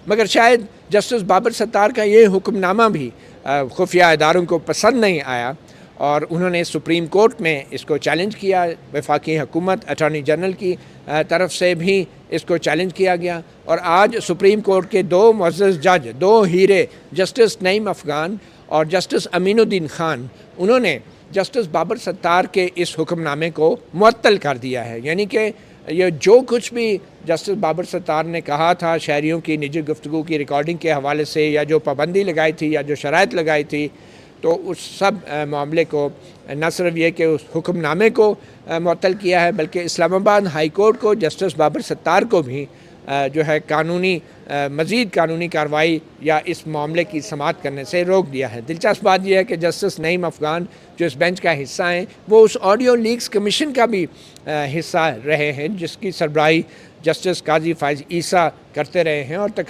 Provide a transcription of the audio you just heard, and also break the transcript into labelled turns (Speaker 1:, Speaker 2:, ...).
Speaker 1: मगर शायद जस्टिस बाबर सत्तार का ये हुक्मनामा भी खुफिया इदारों को पसंद नहीं आया और उन्होंने सुप्रीम कोर्ट में इसको चैलेंज किया। वफाकी हुकूमत अटॉर्नी जनरल की तरफ से भी इसको चैलेंज किया गया और आज सुप्रीम कोर्ट के दो मुअज़्ज़ज़ जज, दो हीरे, जस्टिस नईम अफ़गान और जस्टिस अमीनुद्दीन ख़ान, उन्होंने जस्टिस बाबर सत्तार के इस हुक्मनामे को मुअत्तल कर दिया है। यानी कि ये जो कुछ भी जस्टिस बाबर सत्तार ने कहा था शहरियों की निजी गुफ्तगू की रिकॉर्डिंग के हवाले से, या जो पाबंदी लगाई थी या जो शराइत लगाई थी, तो उस सब मामले को न सिर्फ ये कि उस हुक्मनामे को मुअत्तल किया है, बल्कि इस्लामाबाद हाई कोर्ट को जस्टिस बाबर सत्तार को भी जो है मज़ीद कानूनी कार्रवाई या इस मामले की समाअत करने से रोक दिया है। दिलचस्प बात यह है कि जस्टिस नईम अफ़गान जो इस बेंच का हिस्सा हैं, वो उस ऑडियो लीक्स कमीशन का भी हिस्सा रहे हैं जिसकी सरबराही जस्टिस काजी फ़ाइज़ ईसा करते रहे हैं और